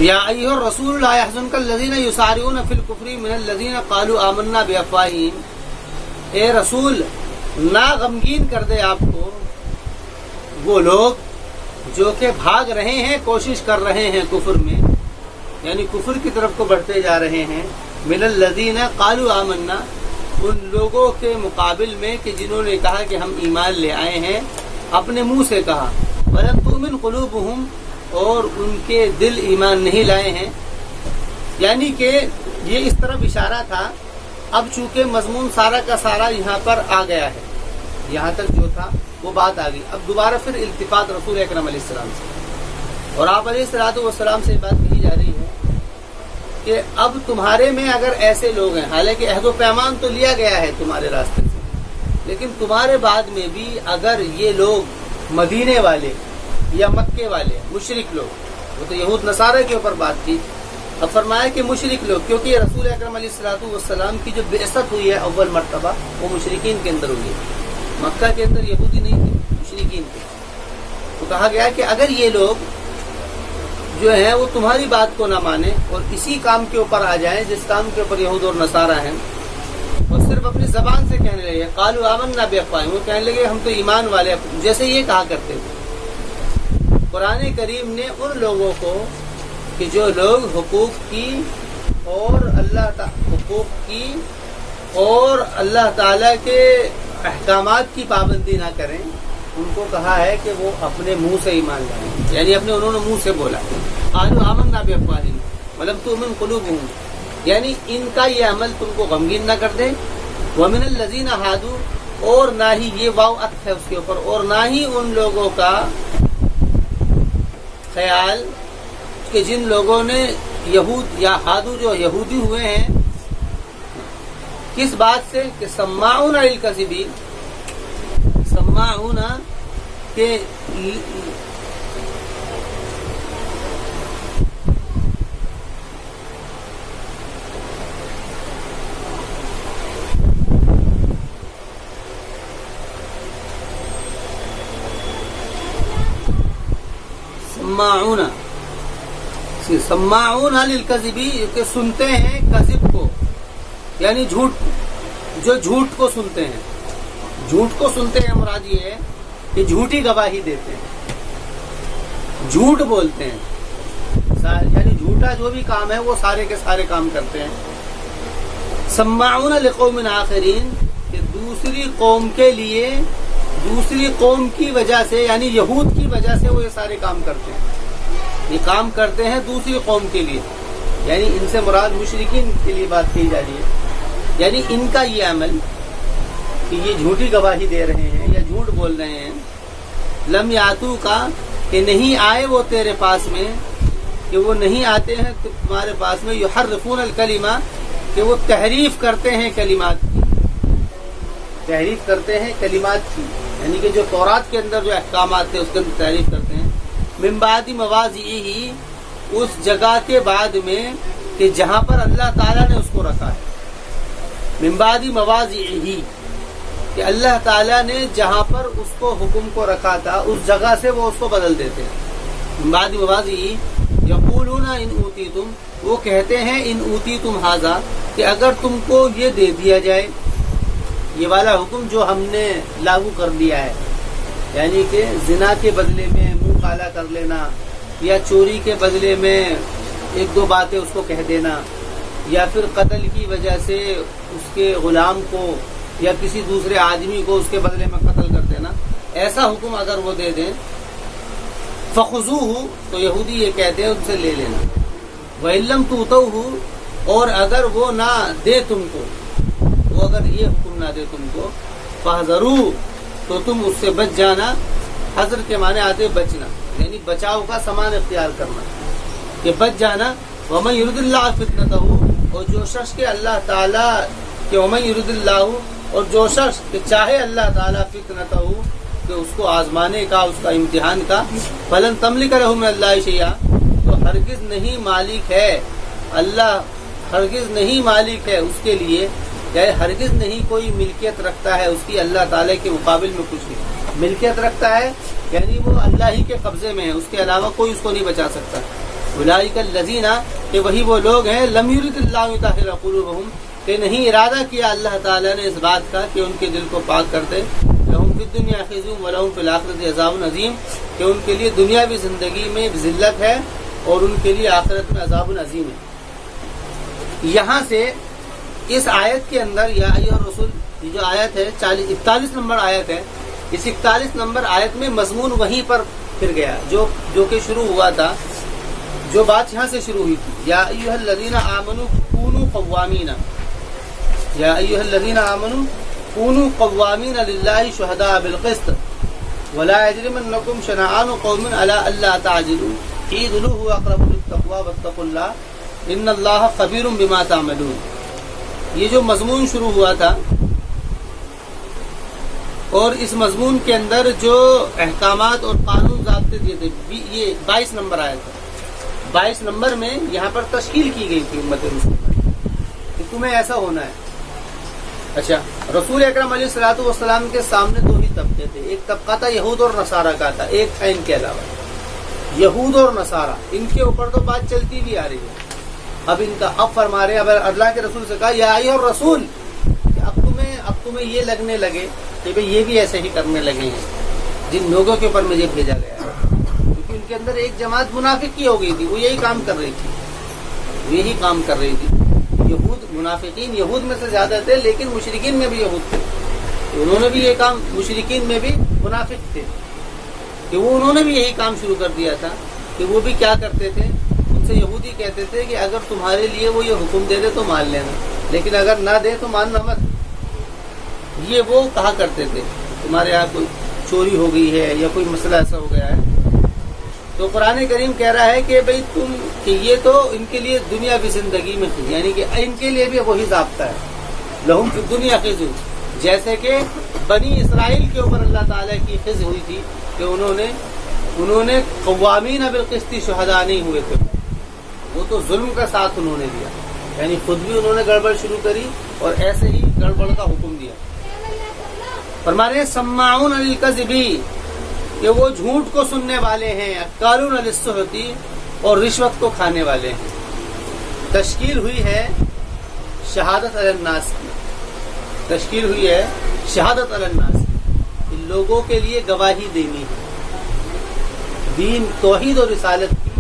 یا ایھا الرسول لا یحزنک الذین یسارعون فی الکفر من الذین قالوا آمنا بافواہہم، اے رسول نہ غمگین کر دے آپ کو وہ لوگ جو کہ بھاگ رہے ہیں، کوشش کر رہے ہیں کفر میں، یعنی کفر کی طرف کو بڑھتے جا رہے ہیں، من الذین قالوا آمنا، ان لوگوں کے مقابل میں کہ جنہوں نے کہا کہ ہم ایمان لے آئے ہیں، اپنے منہ سے کہا، ولم تؤمن قلوبہم، اور ان کے دل ایمان نہیں لائے ہیں، یعنی کہ یہ اس طرف اشارہ تھا۔ اب چونکہ مضمون سارا کا سارا یہاں پر آ گیا ہے، یہاں تک جو تھا وہ بات آ گئی، اب دوبارہ پھر التفات رسول اکرم علیہ السلام سے، اور آپ علیہ السلام سے بات کہی جا رہی ہے کہ اب تمہارے میں اگر ایسے لوگ ہیں، حالانکہ عہد و پیمان تو لیا گیا ہے تمہارے راستے سے، لیکن تمہارے بعد میں بھی اگر یہ لوگ مدینے والے یا مکے والے مشرک لوگ، وہ تو یہود نصارہ کے اوپر بات تھی، اب فرمایا کہ مشرک لوگ، کیونکہ یہ رسول اکرم علیہ السلام کی جو بعثت ہوئی ہے اول مرتبہ وہ مشرکین کے اندر ہوئی ہے، مکہ کے اندر یہودی نہیں تھے، مشرکین تھے، تو کہا گیا کہ اگر یہ لوگ جو ہیں وہ تمہاری بات کو نہ مانیں اور اسی کام کے اوپر آ جائیں جس کام کے اوپر یہود اور نصارہ ہیں، اور صرف اپنی زبان سے کہنے لگے قالوا آمنا بافواہہم، وہ کہنے لگے ہم تو ایمان والے، جیسے یہ کہا کرتے تھے۔ قرآن کریم نے ان لوگوں کو کہ جو لوگ حقوق کی اور اللہ تعالیٰ کے احکامات کی پابندی نہ کریں، ان کو کہا ہے کہ وہ اپنے منہ سے ایمان لائیں، یعنی انہوں نے منہ سے بولا قالوا آمنا بافواہہم ولم تؤمن قلوبہم، یعنی ان کا یہ عمل تم کو غمگین نہ کر دے، ومن الذین ہادوا، اور نہ ہی یہ واو عطف ہے اس کے اوپر، اور نہ ہی ان لوگوں کا خیال کہ جن لوگوں نے یہود یا ہادو جو یہودی ہوئے ہیں، کس بات سے کہ سماعون للکذب، سماعون کہ سماعون للکذب، کہ سنتے ہیں کذب کو، یعنی جھوٹ کو سنتے ہیں، جھوٹ کو سنتے ہیں، مراد یہ ہے کہ جھوٹی گواہی دیتے ہیں، جھوٹ بولتے ہیں، یعنی جھوٹا جو بھی کام ہے وہ سارے کے سارے کام کرتے ہیں۔ سماعون لقوم آخرین، کہ دوسری قوم کے لیے، دوسری قوم کی وجہ سے، یعنی یہود کی وجہ سے وہ یہ سارے کام کرتے ہیں، یہ کام کرتے ہیں دوسری قوم کے لیے، یعنی ان سے مراد مشرکین کے لیے بات کی جا رہی ہے، یعنی ان کا یہ عمل کہ یہ جھوٹی گواہی دے رہے ہیں یا جھوٹ بول رہے ہیں، لم یاتو کا کہ نہیں آئے وہ تیرے پاس میں، کہ وہ نہیں آتے ہیں تمہارے پاس میں، یحرفون الکلمہ، کہ وہ تحریف کرتے ہیں کلمات کی، تحریف کرتے ہیں کلمات کی، یعنی کہ جو تورات کے اندر جو احکامات تھے اس کے اندر تحریف کرتے ہیں، من بعد مواضعہ، اس جگہ کے بعد میں کہ جہاں پر اللہ تعالیٰ نے اس کو رکھا ہے، من بعد مواضعہ، کہ اللہ تعالیٰ نے جہاں پر اس کو حکم کو رکھا تھا اس جگہ سے وہ اس کو بدل دیتے ہیں، من بعد مواضعہ، یقولون ان اوتیتم، وہ کہتے ہیں ان اوتیتم ھذا، کہ اگر تم کو یہ دے دیا جائے، یہ والا حکم جو ہم نے لاگو کر دیا ہے، یعنی کہ زنا کے بدلے میں منہ کالا کر لینا، یا چوری کے بدلے میں ایک دو باتیں اس کو کہہ دینا، یا پھر قتل کی وجہ سے اس کے غلام کو یا کسی دوسرے آدمی کو اس کے بدلے میں قتل کر دینا، ایسا حکم اگر وہ دے دیں، فخذوہ، تو یہودی یہ کہتے ہیں ان سے لے لینا، وَإِن لَّمْ تُؤْتَوْهُ، اور اگر وہ نہ دے تم کو، وہ اگر یہ حکم نہ دے تم کو، فَاحْذَرُوا، تو تم اس سے بچ جانا، حذر کے معنی آتے بچنا، یعنی بچاؤ کا سامان اختیار کرنا، کہ بچ جانا، وَمَن يُرِدِ اللَّهُ فِتْنَتَهُ، اور جو شخص کے اللہ تعالیٰ کہ وَمَن يُرِدِ اللَّهُ، اور جو شخص کہ چاہے اللہ تعالیٰ فِتْنَتَهُ، کہ اس کو آزمانے کا، اس کا امتحان کا، فَلَن تَمْلِكَ لَهُ مِنَ اللَّهِ شَيْئًا، تو ہرگز نہیں مالک ہے اللہ، ہرگز نہیں مالک ہے اس کے لیے، یعنی ہرگز نہیں کوئی ملکیت رکھتا ہے اس کی اللہ تعالیٰ کے مقابل میں کچھ نہیں، ملکیت رکھتا ہے یعنی وہ اللہ ہی کے قبضے میں ہے، اس کے علاوہ کوئی اس کو نہیں بچا سکتا، اولئک الذین کہ وہی وہ لوگ ہیں لم یرد اللہ یطہر قلوبہم کہ نہیں ارادہ کیا اللہ تعالیٰ نے اس بات کا کہ ان کے دل کو پاک کر دے لہم فی الدنیا خزی ولہم فی الآخرۃ عذاب عظیم کہ ان کے لیے دنیاوی زندگی میں ذلت ہے اور ان کے لیے آخرت میں عذاب عظیم ہے۔ یہاں سے اس آیت کے اندر یا ایھا الرسول یہ جو آیت ہے 41 نمبر آیت ہے، اس 41 نمبر آیت میں مضمون وہیں پر پھر گیا جو کہ شروع ہوا تھا، جو بات یہاں سے شروع ہوئی تھی یا ایھا الذین آمنوا کونوا قوامین یا ایھا الذین آمنوا کونوا قوامین للہ شہداء بالقسط ولا یجرمنکم شنآن قوم علی الا تعدلوا اعدلوا هو اقرب للتقوی واتقوا اللہ ان اللہ خبیر بما تعملون۔ یہ جو مضمون شروع ہوا تھا اور اس مضمون کے اندر جو احکامات اور قانون ضابطے دیے تھے، یہ 22 نمبر آیا تھا۔ 22 نمبر میں یہاں پر تشکیل کی گئی تھی امت مسلمہ کہ تمہیں ایسا ہونا ہے۔ اچھا، رسول اکرم علیہ الصلوۃ والسلام کے سامنے دو ہی طبقے تھے، ایک طبقہ تھا یہود اور نصارہ کا تھا، ایک تھا ان کے علاوہ یہود اور نصارہ، ان کے اوپر تو بات چلتی بھی آ رہی ہے۔ اب ان کا اب فرما رہے، اب اللہ کے رسول سے کہا یا ایھا الرسول کہ اب تمہیں یہ لگنے لگے کہ بھئی یہ بھی ایسے ہی کرنے لگے ہیں جن لوگوں کے اوپر مجھے بھیجا گیا ہے، کیونکہ ان کے اندر ایک جماعت منافق کی ہو گئی تھی، وہ یہی کام کر رہی تھی، یہود منافقین یہود میں سے زیادہ تھے لیکن مشرکین میں بھی یہود تھے، انہوں نے بھی یہ کام، مشرکین میں بھی منافق تھے کہ انہوں نے بھی یہی کام شروع کر دیا تھا کہ وہ بھی کیا کرتے تھے، ان سے یہودی کہتے تھے کہ اگر تمہارے لیے وہ یہ حکم دے دے تو مان لینا، لیکن اگر نہ دے تو ماننا مت۔ یہ وہ کہا کرتے تھے تمہارے یہاں کوئی چوری ہو گئی ہے یا کوئی مسئلہ ایسا ہو گیا ہے تو قرآن کریم کہہ رہا ہے کہ بھئی تم کہ یہ تو ان کے لیے دنیاوی زندگی میں تھی، یعنی کہ ان کے لیے بھی وہی ضابطہ ہے، لہم فی الدنیا خزی، جیسے کہ بنی اسرائیل کے اوپر اللہ تعالیٰ کی خزی ہوئی تھی کہ انہوں نے قوامین بالقسط شہداء نہیں ہوئے تھے، وہ تو ظلم کا ساتھ انہوں نے دیا، یعنی خود بھی انہوں نے گڑبڑ شروع کری اور ایسے ہی گڑبڑ کا حکم دیا۔ فرمانے ہیں سماعون للکذب کہ وہ جھوٹ کو سننے والے ہیں، اکالون للسحت اور رشوت کو کھانے والے ہیں۔ تشکیل ہوئی ہے شہادت علی الناس کی، تشکیل ہوئی ہے شہادت علی الناس کی، لوگوں کے لیے گواہی دینی ہے، دین توحید اور رسالت کی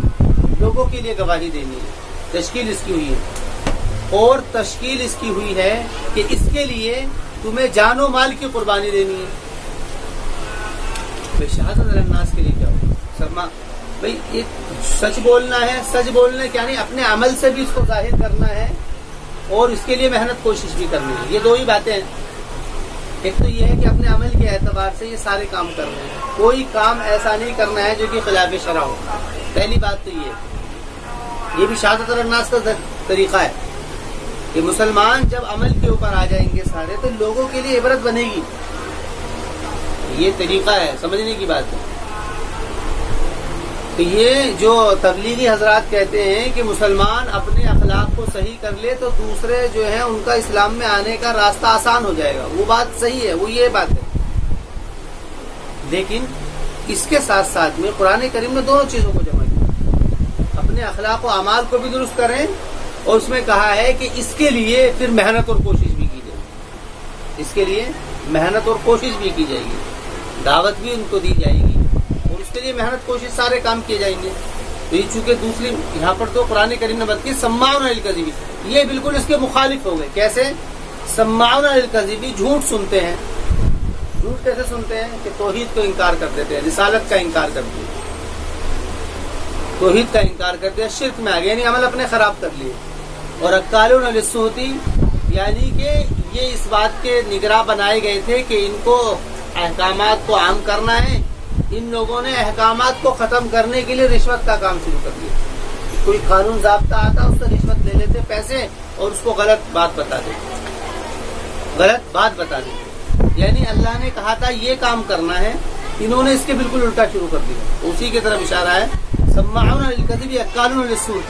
لوگوں کے لیے گواہی دینی ہے، تشکیل اس کی ہوئی ہے، اور تشکیل اس کی ہوئی ہے کہ اس کے لیے تمہیں جان و مال کی قربانی دینی ہے۔ بھائی شہادت علی الناس کے لیے کیا ہو سرما، بھائی یہ سچ بولنا ہے، سچ بولنے کے یعنی اپنے عمل سے بھی اس کو ظاہر کرنا ہے اور اس کے لیے محنت کوشش بھی کرنی ہے۔ یہ دو ہی باتیں ہیں، ایک تو یہ ہے کہ اپنے عمل کے اعتبار سے یہ سارے کام کرنے ہیں، کوئی کام ایسا نہیں کرنا ہے جو کہ خلاف شرع ہو، پہلی بات تو یہ ہے۔ یہ بھی شہادت علی الناس کا طریقہ ہے کہ مسلمان جب عمل کے اوپر آ جائیں گے سارے تو لوگوں کے لیے عبرت بنے گی، یہ طریقہ ہے، سمجھنے کی بات ہے۔ تو یہ جو تبلیغی حضرات کہتے ہیں کہ مسلمان اپنے اخلاق کو صحیح کر لے تو دوسرے جو ہیں ان کا اسلام میں آنے کا راستہ آسان ہو جائے گا، وہ بات صحیح ہے، وہ یہ بات ہے، لیکن اس کے ساتھ ساتھ میں قرآن کریم نے دونوں چیزوں کو جمع کیا، اپنے اخلاق و اعمال کو بھی درست کریں اور اس میں کہا ہے کہ اس کے لیے پھر محنت اور کوشش بھی کی جائے گی، اس کے لیے محنت اور کوشش بھی کی جائے گی، دعوت بھی ان کو دی جائے گی اور اس کے لیے محنت کوشش سارے کام کیے جائیں گے۔ تو یہ چونکہ دوسری یہاں پر تو قرآن کریم نے بات کی سماعون للکذب، یہ بالکل اس کے مخالف ہو گئے۔ کیسے؟ سماعون للکذب، جھوٹ سنتے ہیں۔ جھوٹ کیسے سنتے ہیں کہ توحید کو انکار کر دیتے ہیں، رسالت کا انکار کرتے ہیں، توحید کا انکار کرتے ہیں، شرک میں آ گئے یعنی عمل اپنے خراب کر لیے۔ اور اکالون للسحت یعنی کہ یہ اس بات کے نگراں بنائے گئے تھے کہ ان کو احکامات کو عام کرنا ہے، ان لوگوں نے احکامات کو ختم کرنے کے لیے رشوت کا کام شروع کر دیا۔ کوئی قانون ضابطہ آتا اس سے رشوت لے لیتے پیسے اور اس کو غلط بات بتا دیتے، یعنی اللہ نے کہا تھا یہ کام کرنا ہے، انہوں نے اس کے بالکل الٹا شروع کر دیا۔ اسی کی طرف اشارہ ہے سماعون للکذب اکالون للسحت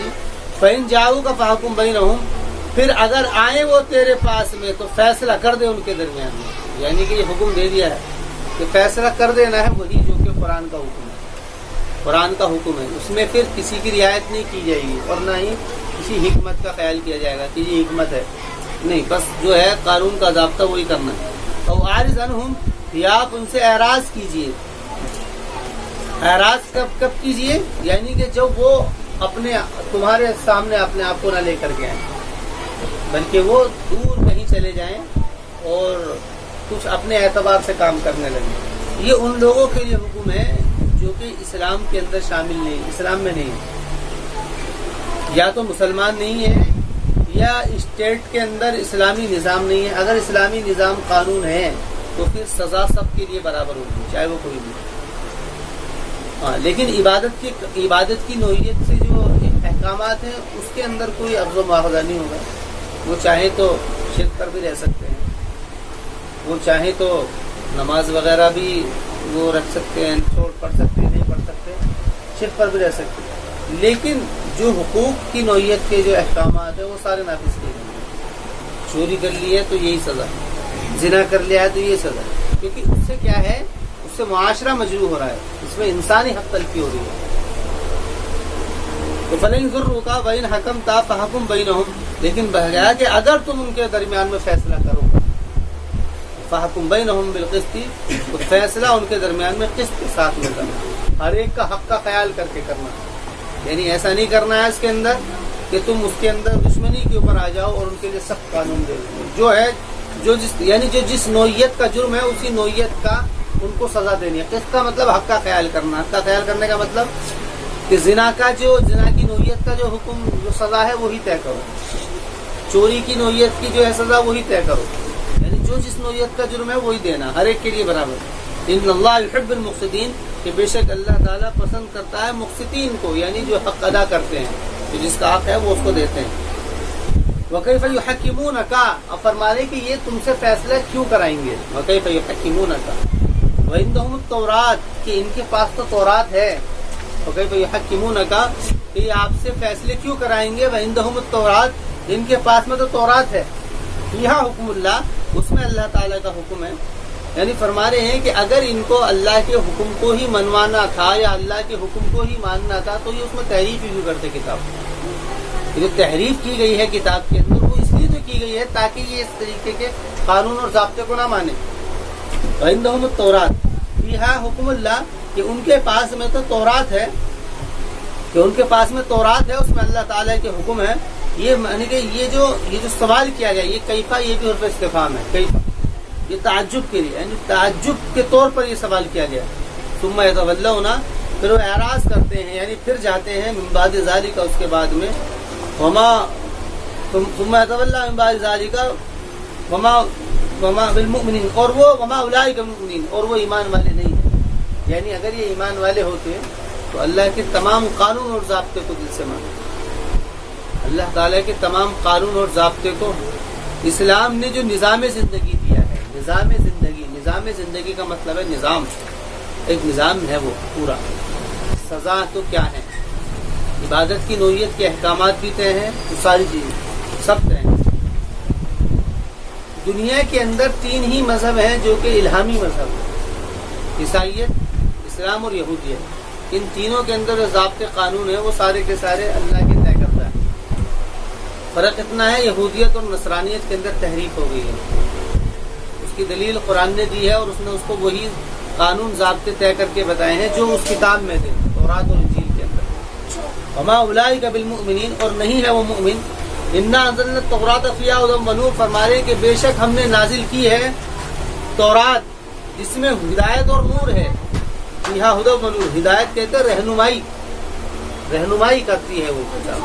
فإن جاؤک فاحکم بینہم، پھر اگر آئے وہ تیرے پاس میں تو فیصلہ کر دے ان کے درمیان میں، یعنی کہ یہ حکم دے دیا ہے کہ فیصلہ کر دینا ہے وہی جو کہ قرآن کا حکم ہے، قرآن کا حکم ہے، اس میں پھر کسی کی رعایت نہیں کی جائے گی اور نہ ہی کسی حکمت کا خیال کیا جائے گا کہ یہ حکمت ہے، نہیں، بس جو ہے قانون کا ضابطہ وہی کرنا ہے۔ اور عارض عنہم، یا آپ ان سے اعراض کیجئے۔ اعراض کب کیجئے؟ یعنی کہ جب وہ اپنے تمہارے سامنے اپنے آپ کو نہ لے کر کے آئیں، بلکہ وہ دور کہیں چلے جائیں اور کچھ اپنے اعتبار سے کام کرنے لگیں۔ یہ ان لوگوں کے لیے حکم ہے جو کہ اسلام کے اندر شامل نہیں، اسلام میں نہیں ہے، یا تو مسلمان نہیں ہے یا اسٹیٹ کے اندر اسلامی نظام نہیں ہے۔ اگر اسلامی نظام قانون ہے تو پھر سزا سب کے لیے برابر ہوگی، چاہے وہ کوئی بھی۔ لیکن عبادت کی نوعیت سے جو احکامات ہیں اس کے اندر کوئی اخذ و مواخذہ نہیں ہوگا۔ وہ چاہے تو شرک پر بھی رہ سکتے ہیں، وہ چاہے تو نماز وغیرہ بھی وہ رکھ سکتے ہیں، پڑھ سکتے ہیں، نہیں پڑھ سکتے، شرک پر بھی رہ سکتے ہیں، لیکن جو حقوق کی نوعیت کے جو احکامات ہیں وہ سارے نافذ کیے گئے ہیں۔ چوری کر لی ہے تو یہی سزا، زنا کر لیا ہے تو یہ سزا، کیونکہ اس سے کیا ہے، اس سے معاشرہ مجروح ہو رہا ہے، اس میں انسانی حق تلفی ہو رہی ہے۔ تو فَلَن يَضُرُّكَ وَإِنْ حَكَمْتَ فَحْكُم بَيْنَهُمْ، لیکن بہرحال کہ اگر تم ان کے درمیان میں فیصلہ کرو، فَحْكُم بَيْنَهُمْ بِالْقِسْطِ، تو فیصلہ ان کے درمیان میں قسط کے ساتھ میں کرنا، ہر ایک کا حق کا خیال کر کے کرنا، یعنی ایسا نہیں کرنا ہے اس کے اندر کہ تم اس کے اندر دشمنی کے اوپر آ جاؤ اور ان کے لیے سخت قانون دے دو، جو ہے یعنی جس نوعیت کا جرم ہے اسی نوعیت کا ان کو سزا دینی ہے۔ قسط کا مطلب حق کا خیال کرنا، حق کا خیال کرنے کا مطلب کہ زنا کی نوعیت کا جو حکم جو سزا ہے وہی طے کرو، چوری کی نوعیت کی جو ہے سزا وہی طے کرو، یعنی جو جس نوعیت کا جرم ہے وہی دینا، ہر ایک کے لیے برابر۔ ان اللہ یحب المقسطین، کہ بے شک اللہ تعالیٰ پسند کرتا ہے مقسطین کو، یعنی جو حق ادا کرتے ہیں، جو جس کا حق ہے وہ اس کو دیتے ہیں۔ وَكَيْفَ يُحَكِّمُونَكَ، اب فرما رہے کہ یہ تم سے فیصلہ کیوں کرائیں گے، وَكَيْفَ يُحَكِّمُونَكَ وَعِندَهُمُ التَّوْرَاةُ، کہ ان کے پاس تو تورات ہے، وَكَيْفَ يُحَكِّمُونَكَ، کہ یہ آپ سے فیصلے کیوں کرائیں گے، وَعِندَهُمُ التَّوْرَاةُ، ان کے پاس میں تو تورات ہے، فِيهَا حُكْمُ اللَّهِ، اس میں اللہ تعالیٰ کا حکم ہے۔ یعنی فرما رہے ہیں کہ اگر ان کو اللہ کے حکم کو ہی منوانا تھا یا اللہ کے حکم کو ہی ماننا تھا تو یہ اس میں تحریف ہی کیوں کرتے کتاب؟ جو تحریف کی گئی ہے کتاب کے اندر وہ اس لیے تو کی گئی ہے تاکہ یہ اس طریقے کے قانون اور ضابطے کو نہ مانے۔ وَعِندَهُمُ التَّوْرَاةُ فِيهَا حُكْمُ اللَّهِ، کہ ان کے پاس میں تو تورات ہے، کہ ان کے پاس میں تورات ہے، اس میں اللہ تعالیٰ کے حکم ہے۔ یہ یعنی کہ یہ جو سوال کیا گیا، یہ کیفا، یہ بھی حرف استفہام ہے، کیفا، یہ تعجب کے لیے، یعنی تعجب کے طور پر یہ سوال کیا گیا۔ ثم يتولون، پھر وہ اعراض کرتے ہیں، یعنی پھر جاتے ہیں، من بعد ذالک، اس کے بعد میں، ثم يتولى من بعد ذالک وما بالمؤمنین، اور وہ وما اولئک بالمؤمنین، اور وہ ایمان والے نہیں ہیں۔ یعنی اگر یہ ایمان والے ہوتے تو اللہ کے تمام قانون اور ضابطے کو دل سے مانتے، اللہ تعالیٰ کے تمام قانون اور ضابطے کو۔ اسلام نے جو نظام زندگی دیا ہے، نظام زندگی کا مطلب ہے نظام، ایک نظام ہے وہ پورا۔ سزا تو کیا ہے، عبادت کی نوعیت کے احکامات بھی طے ہیں، تو ساری چیزیں سب طے ہیں۔ دنیا کے اندر 3 ہی مذہب ہیں جو کہ الہامی مذہب ہیں، عیسائیت، اسلام اور یہودیت۔ ان تینوں کے اندر جو ضابطے قانون ہیں وہ سارے کے سارے اللہ کے طے کرتا ہے۔ فرق اتنا ہے، یہودیت اور نصرانیت کے اندر تحریف ہو گئی ہے، اس کی دلیل قرآن نے دی ہے اور اس نے اس کو وہی قانون ضابطے طے کر کے بتائے ہیں جو اس کتاب میں تھے، تورات اور انجیل کے اندر۔ وما اولئک بالمؤمنین، اور نہیں ہے وہ مؤمن۔ انا انزلنا التوراۃ فیہا ھدی ونور، فرما رہے کہ بے شک ہم نے نازل کی ہے تورات جس میں ہدایت اور نور ہے۔ فیہا ھدی ونور، ہدایت کہتے ہیں رہنمائی کرتی ہے وہ کتاب،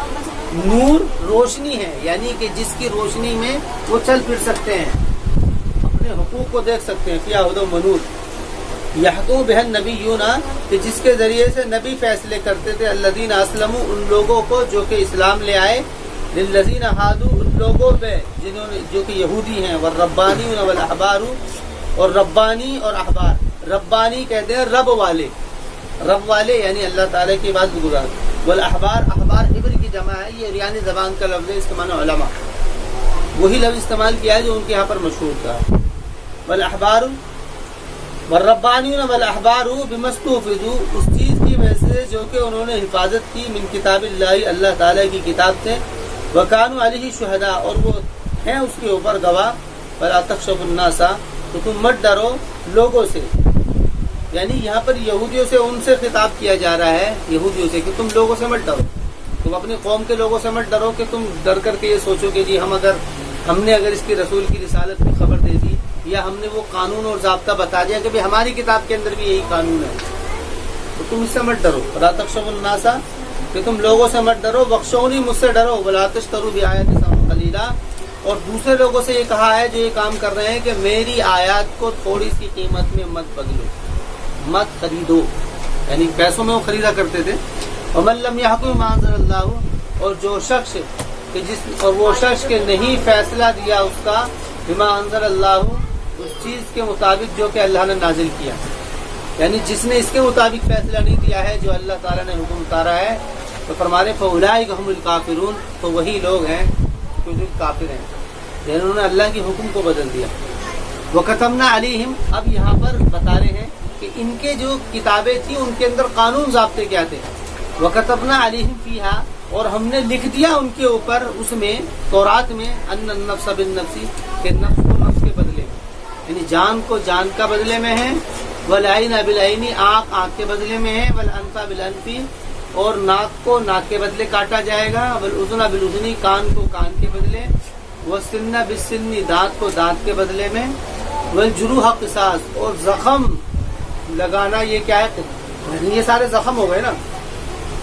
نور روشنی ہے، یعنی کہ جس کی روشنی میں وہ چل پھر سکتے ہیں، اپنے حقوق کو دیکھ سکتے ہیں۔ فیہا ھدی ونور یحکم بہ النبیون، کہ جس کے ذریعے سے نبی فیصلے کرتے تھے، الذین اسلموا، ان لوگوں کو جو کہ اسلام لے آئے، للذین ہادوا، ان لوگوں پہ جنہوں نے جو کہ یہودی ہیں، والربانیون والاحبار، اور ربانی اور احبار۔ ربانی کہتے ہیں رب والے یعنی اللہ تعالیٰ کی عبادت گزار۔ والاحبار، احبار حبر کی جمع ہے، یہ عریانی زبان کا لفظ ہے، اس کے معنی علماء، وہی لفظ استعمال کیا ہے جو ان کے یہاں پر مشہور تھا۔ والاحبار والربانیون والاحبار بما استحفظوا، اس چیز کی وجہ سے جو کہ انہوں نے حفاظت کی من کتاب اللہ اللہ تعالیٰ کی کتاب سے وکانوا علیہ شہداء اور وہ ہیں اس کے اوپر گواہ فلا تخشوا الناس تو تم مت ڈرو لوگوں سے یعنی یہاں پر یہودیوں سے ان سے خطاب کیا جا رہا ہے یہودیوں سے کہ تم لوگوں سے مت ڈرو تم اپنی قوم کے لوگوں سے مت ڈرو کہ تم ڈر کر کے یہ سوچو کہ جی ہم نے اگر اس کی رسول کی رسالت کی خبر دے دی یا ہم نے وہ قانون اور ضابطہ بتا دیا کہ ہماری کتاب کے اندر بھی یہی قانون ہے تو تم اس سے مت ڈرو فلا تخشوا الناس کہ تم لوگوں سے مت ڈرو بخشونی مجھ سے ڈرو ولا تشتروا بآیاتی ثمنا قلیلا اور دوسرے لوگوں سے یہ کہا ہے جو یہ کام کر رہے ہیں کہ میری آیات کو تھوڑی سی قیمت میں مت بدلو مت خریدو یعنی پیسوں میں وہ خریدا کرتے تھے ومن لم يحكم بما انزل اللہ اور جو شخص کہ اور وہ شخص کے نہیں فیصلہ دیا اس کا بما انزل اللہ اس چیز کے مطابق جو کہ اللہ نے نازل کیا یعنی جس نے اس کے مطابق فیصلہ نہیں دیا ہے جو اللہ تعالیٰ نے حکم اتارا ہے تو فرمانے فاولئک هم الکافرون تو وہی لوگ ہیں جو کافر ہیں یعنی انہوں نے اللہ کے حکم کو بدل دیا وکتبنا علیہم اب یہاں پر بتا رہے ہیں کہ ان کے جو کتابیں تھیں ان کے اندر قانون ضابطے کیا تھے وکتبنا علیہم فیہا اور ہم نے لکھ دیا ان کے اوپر اس میں تورات میں ان النفس بالنفس کہ نفس کو نفس کے بدلے میں یعنی جان کو جان کا بدلے میں ہے والعین بالعین آنکھ کے بدلے میں ہے والانف بالانف اور ناک کو ناک کے بدلے کاٹا جائے گا والاذن بالاذن کان کو کان کے بدلے والسن بالسن دانت کو دانت کے بدلے میں والجروح قصاص اور زخم لگانا یہ کیا ہے یہ سارے زخم ہو گئے نا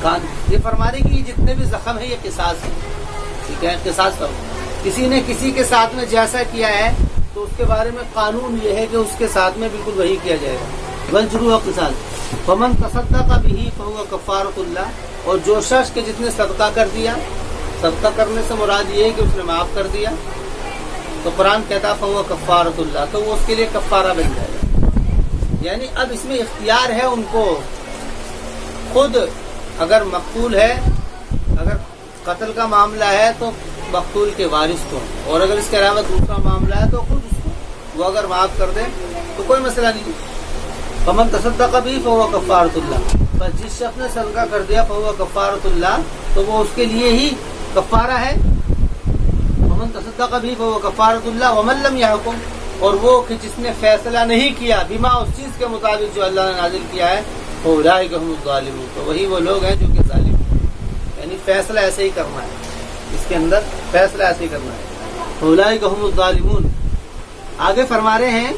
کان یہ فرمانے کی جتنے بھی زخم ہیں یہ قصاص ہے ٹھیک ہے قصاص کرو کسی نے کسی کے ساتھ میں جیسا کیا ہے تو اس کے بارے میں قانون یہ ہے کہ اس کے ساتھ میں بالکل وہی کیا جائے گا والجروح قصاص فمن تصدق به فهو کفارۃ اللہ اور جو شخص کے جس نے صدقہ کر دیا صدقہ کرنے سے مراد یہ ہے کہ اس نے معاف کر دیا تو قرآن کہتا فهو کفارۃ اللہ تو وہ اس کے لیے کفارہ بن جائے گا یعنی اب اس میں اختیار ہے ان کو خود اگر مقتول ہے اگر قتل کا معاملہ ہے تو مقتول کے وارث کو اور اگر اس کے علاوہ دوسرا معاملہ ہے تو خود اس کو وہ اگر معاف کر دے تو کوئی مسئلہ نہیں فمن تصدق به فهو کفارۃ اللہ بس جس شخص نے صدقہ کر دیا فهو کفارۃ اللہ تو وہ اس کے لیے ہی کفارہ ہے فمن تصدق به فهو کفارۃ اللہ ومن لم يحكم اور وہ کہ جس نے فیصلہ نہیں کیا بما اس چیز کے مطابق جو اللہ نے نازل کیا ہے اولئک هم الظالمون تو وہی وہ لوگ ہیں جو کہ ظالم ہیں یعنی فیصلہ ایسے ہی کرنا ہے اس کے اندر فیصلہ ایسے ہی کرنا ہے اولئک هم الظالمون آگے فرما رہے ہیں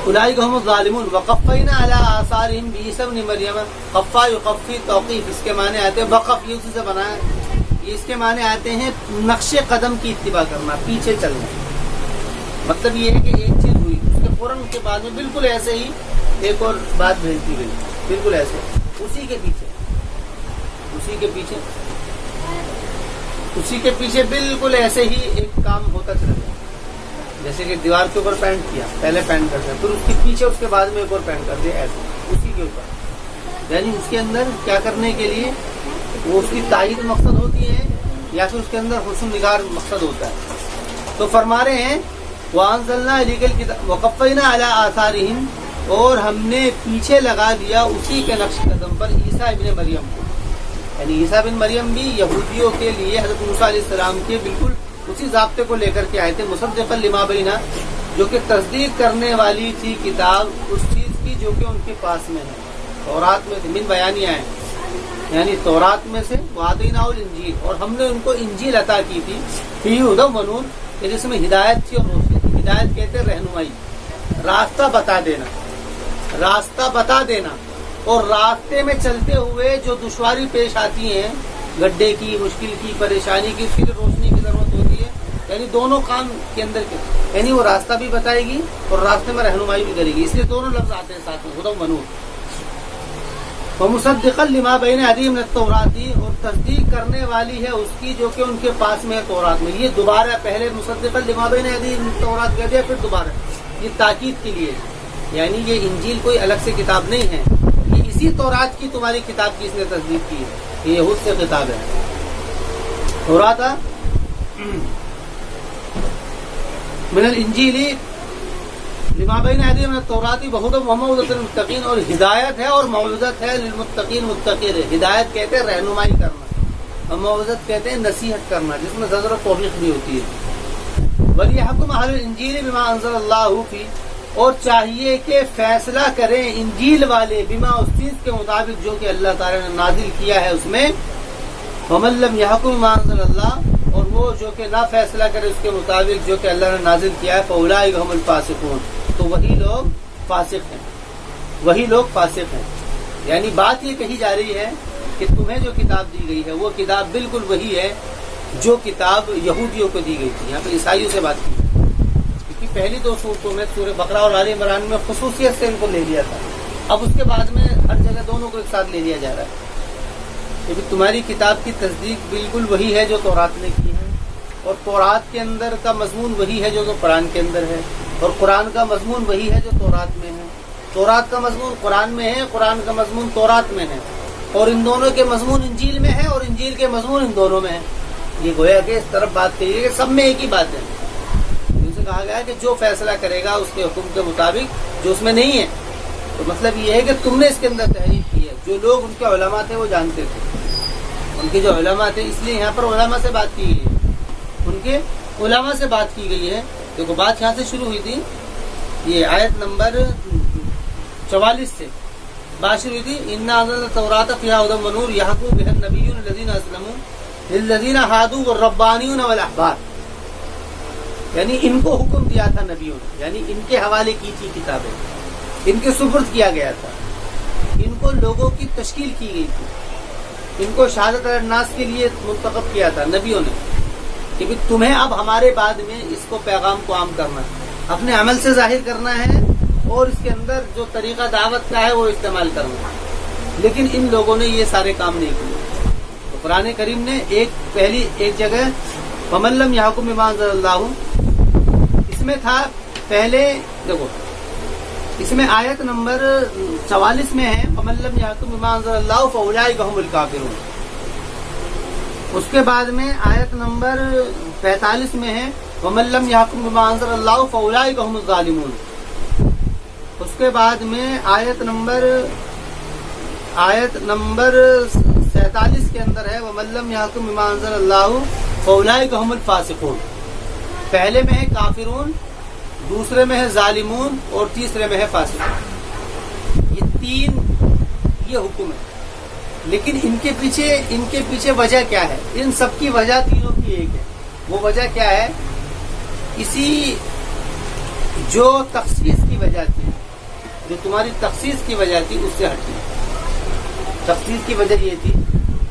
اولئک هم الظالمون وقفینا علی آثارهم بعیسی ابن مریم قفا یقفی توقیف اس کے معنی آتے ہیں وقف یہ اسی سے بنا ہے یہ اس کے معنی آتے ہیں نقش قدم کی اتباع کرنا پیچھے چلنا مطلب یہ ہے کہ ایک چیز ہوئی اس کے فوراً کے بعد میں بالکل ایسے ہی ایک اور بات بھیج دی گئی بالکل ایسے اسی کے پیچھے بالکل ایسے ہی ایک کام ہوتا چلا گیا جیسے کہ دیوار کے اوپر پینٹ کیا پہلے پینٹ کر دیا پھر اس کے پیچھے اس کے بعد میں ایک اور پینٹ کر دیا ایسے اسی کے اوپر یعنی اس کے اندر کیا کرنے کے لیے وہ اس کی تائید مقصد ہوتی ہے یا پھر اس کے اندر حسن نگار مقصد ہوتا ہے تو فرما رہے ہیں وَأَنزَلْنَا إِلَيْكَ الْكِتَابَ وَقَفَّيْنَا عَلَىٰ آثَارِهِمْ اور ہم نے پیچھے لگا دیا اسی کے نقش قدم پر عیسیٰ ابن مریم کو یعنی عیسیٰ بن مریم بھی یہودیوں کے لیے حضرت موسیٰ علیہ السلام کے بالکل اسی ضابطے کو لے کر کے آئے تھے مصدقا لما بینہ جو کہ تصدیق کرنے والی تھی کتاب اس چیز کی جو کہ ان کے پاس میں ہے تورات میں من بیانیہ ہے یعنی تورات میں سے وآتیناہ الانجیل اور ہم نے ان کو انجیل عطا کی تھی فیہ ھدی و نور جس میں ہدایت تھی اور روشنی تھی ہدایت کہتے ہیں رہنمائی راستہ بتا دینا اور راستے میں چلتے ہوئے جو دشواری پیش آتی ہیں گڈھے کی مشکل کی پریشانی کی اس کے لیے روشنی کی ضرورت ہوتی ہے یعنی دونوں کام کے اندر یعنی وہ راستہ بھی بتائے گی اور راستے میں رہنمائی بھی کرے گی اس لیے دونوں لفظ آتے ہیں ساتھ میں ھدی و نور ومصدقا لما بین ایدیہم من التوراۃ اور تصدیق کرنے والی ہے اس کی جو کہ ان کے پاس میں ہے تورات میں یہ دوبارہ پہلے مصدقا لما بین ایدیہم من التوراۃ کہہ دیا پھر دوبارہ یہ تاکید کے لیے یعنی یہ انجیل کوئی الگ سے کتاب نہیں ہے یہ اسی تورات کی تمہاری کتاب کی اس نے تصدیق کی ہے یہ یہود سے خطاب ہے تورات من الانجیل لما بین ایدیہم من التوراۃ وہدی وموعظۃ للمتقین، اور ہدایت ہے اور موعظت ہے للمتقین، متقی ہے۔ ہدایت کہتے ہیں رہنمائی کرنا، اور موعظت کہتے ہیں نصیحت کرنا، جس میں زجر و توبیخ بھی ہوتی ہے۔ وَلْيَحْكُمْ أَهْلُ الْإِنْجِيلِ بِمَا أَنزَلَ اللَّهُ فِيهِ، اور چاہیے کہ فیصلہ کریں انجیل والے بما، اس چیز کے مطابق جو کہ اللہ تعالیٰ نے نازل کیا ہے اس میں۔ وَمَن لَّمْ يَحْكُم بِمَا أَنزَلَ اللَّهُ، اور وہ جو کہ نہ فیصلہ کرے اس کے مطابق جو کہ اللہ نے نازل کیا ہے، فَأُولَٰئِكَ هُمُ الْفَاسِقُونَ، تو وہی لوگ فاسق ہیں، وہی لوگ فاسق ہیں۔ یعنی بات یہ کہی جا رہی ہے کہ تمہیں جو کتاب دی گئی ہے وہ کتاب بالکل وہی ہے جو کتاب یہودیوں کو دی گئی تھی۔ یہاں پہ عیسائیوں سے بات کی، کیونکہ پہلی دو صورتوں میں سورہ بقرہ اور آل عمران میں خصوصیت سے ان کو لے لیا تھا، اب اس کے بعد میں ہر جگہ دونوں کو ایک ساتھ لے لیا جا رہا ہے، کیونکہ تمہاری کتاب کی تصدیق بالکل وہی ہے جو تورات نے کی ہے، اور تورات کے اندر کا مضمون وہی ہے جو قرآن کے اندر ہے، اور قرآن کا مضمون وہی ہے جو تورات میں ہے۔ تورات کا مضمون قرآن میں ہے، قرآن کا مضمون تورات میں ہے، اور ان دونوں کے مضمون انجیل میں ہے، اور انجیل کے مضمون ان دونوں میں ہے۔ یہ گویا کہ اس طرف بات کہی ہے کہ سب میں ایک ہی بات ہے۔ ان سے کہا گیا ہے کہ جو فیصلہ کرے گا اس کے حکم کے مطابق جو اس میں نہیں ہے، تو مطلب یہ ہے کہ تم نے اس کے اندر تحریف کی ہے۔ جو لوگ ان کے علماء تھے وہ جانتے تھے، ان کے جو علماء تھے، اس لیے یہاں پر علماء سے بات کی گئی ہے، ان کے علماء سے بات کی گئی ہے۔ دیکھو بات یہاں سے شروع ہوئی تھی، یہ آیت نمبر 44 سے بات شروع ہوئی تھی، اِنَّا أَنزَلْنَا التَّوْرَاةَ فِيهَا هُدًى وَنُورٌ يَحْكُمُ بِهَا النَّبِيُّونَ الَّذِينَ أَسْلَمُوا لِلَّذِينَ هَادُوا وَالرَّبَّانِيُّونَ وَالْأَحْبَارُ، یعنی ان کو حکم دیا تھا نبیوں نے، یعنی ان کے حوالے کی تھی کتابیں، ان کے سپرد کیا گیا تھا، ان کو لوگوں کی تشکیل کی گئی تھی، ان کو شہادت الناس کے لیے منتخب کیا تھا نبیوں نے کہ تمہیں اب ہمارے بعد میں اس کو پیغام کو عام کرنا ہے، اپنے عمل سے ظاہر کرنا ہے، اور اس کے اندر جو طریقہ دعوت کا ہے وہ استعمال کرنا ہے۔ لیکن ان لوگوں نے یہ سارے کام نہیں کیے، تو قرآن کریم نے پہلی ایک جگہ وَمَن لَّمْ يَحْكُم بِمَا أَنزَلَ اللَّهُ، اس میں تھا پہلے، دیکھو اس میں آیت نمبر 44 میں ہے وَمَن لَّمْ يَحْكُم بِمَا أَنزَلَ اللَّهُ فَأُولَٰئِكَ هُمُ الْكَافِرُونَ، اس کے بعد میں آیت نمبر 45 میں ہے وَمَن لَّمْ يَحْكُم بِمَا أَنزَلَ اللَّهُ فَأُولَٰئِكَ هُمُ الظَّالِمُونَ، اس کے بعد میں آیت نمبر 47 کے اندر ہے وَمَن لَّمْ يَحْكُم بِمَا أَنزَلَ اللَّهُ فَأُولَٰئِكَ هُمُ الْفَاسِقُونَ، پہلے میں ہے کافرون، دوسرے میں ہے ظالمون، اور تیسرے میں ہے فاسقون۔ یہ تین یہ حکم ہے، لیکن ان کے پیچھے وجہ کیا ہے؟ ان سب کی وجہ تینوں کی ایک ہے۔ وہ وجہ کیا ہے؟ اسی جو تخصیص کی وجہ تھی، جو تمہاری تخصیص کی وجہ تھی اس سے ہٹی۔ تخصیص کی وجہ یہ تھی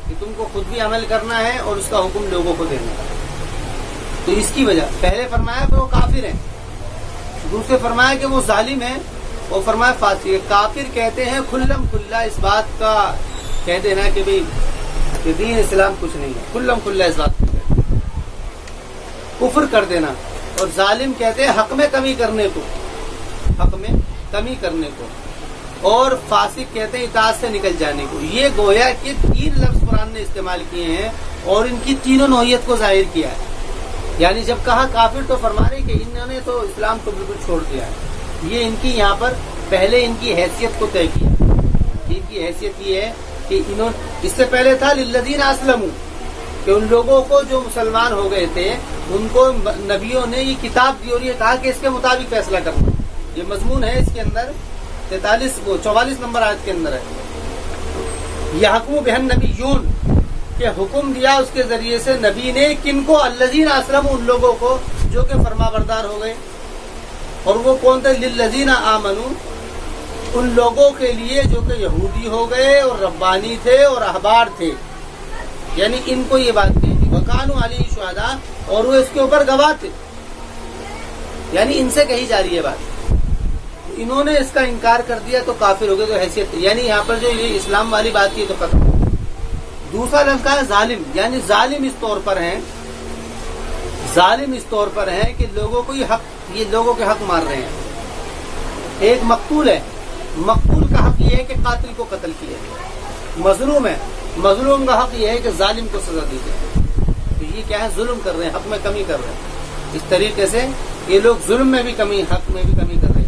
کہ تم کو خود بھی عمل کرنا ہے اور اس کا حکم لوگوں کو دینا ہے، تو اس کی وجہ پہلے فرمایا کہ وہ کافر ہیں، دوسرے فرمایا کہ وہ ظالم ہیں، اور فرمایا فاسق ہے۔ کافر کہتے ہیں کھلم کھلا اس بات کا کہہ دینا کہ بھئی کہ دین اسلام کچھ نہیں ہے، کھلم کھلا اس بات کو کفر کر دینا، اور ظالم کہتے ہیں حق میں کمی کرنے کو، حق میں کمی کرنے کو، اور فاسق کہتے ہیں اطاعت سے نکل جانے کو۔ یہ گویا کہ تین لفظ قرآن نے استعمال کیے ہیں اور ان کی تینوں نوعیت کو ظاہر کیا ہے۔ یعنی جب کہا کافر تو فرما رہے کہ انہوں نے تو اسلام کو بالکل چھوڑ دیا ہے۔ یہ ان کی یہاں پر پہلے ان کی حیثیت کو طے کیا، ان کی حیثیت یہ ہے کہ انہوں اس سے پہلے تھا للذین اسلموا، کہ ان لوگوں کو جو مسلمان ہو گئے تھے ان کو نبیوں نے یہ کتاب دی اور یہ کہا کہ اس کے مطابق فیصلہ کرنا۔ یہ مضمون ہے اس کے اندر 44 نمبر آیت کے اندر ہے، یحکم بہ النبیون، کہ حکم دیا اس کے ذریعے سے نبی نے کن کو؟ الذین اسلموا، ان لوگوں کو جو کہ فرما بردار ہو گئے، اور وہ کون تھے؟ للذین آمنوا، ان لوگوں کے لیے جو کہ یہودی ہو گئے اور ربانی تھے اور احبار تھے، یعنی ان کو یہ بات کہی تھی وَكَانُوا عَلَيْهِ شُهَدَاءَ، اور وہ اس کے اوپر گواہ تھے، یعنی ان سے کہی جا رہی ہے بات۔ انہوں نے اس کا انکار کر دیا تو کافر ہو گئے، تو حیثیت، یعنی یہاں پر جو یہ اسلام والی بات کی تو ختم۔ دوسرا لفظ کا ہے ظالم، یعنی ظالم اس طور پر ہیں، ظالم اس طور پر ہیں کہ لوگوں کو یہ لوگوں کے حق مار رہے ہیں۔ ایک مقتول ہے، مقتول کا حق یہ ہے کہ قاتل کو قتل کیا، مظلوم ہے، مظلوم کا حق یہ ہے کہ ظالم کو سزا دی جائے۔ تو یہ کیا ہے؟ ظلم کر رہے ہیں، حق میں کمی کر رہے ہیں۔ اس طریقے سے یہ لوگ ظلم میں بھی کمی، حق میں بھی کمی کر رہے ہیں۔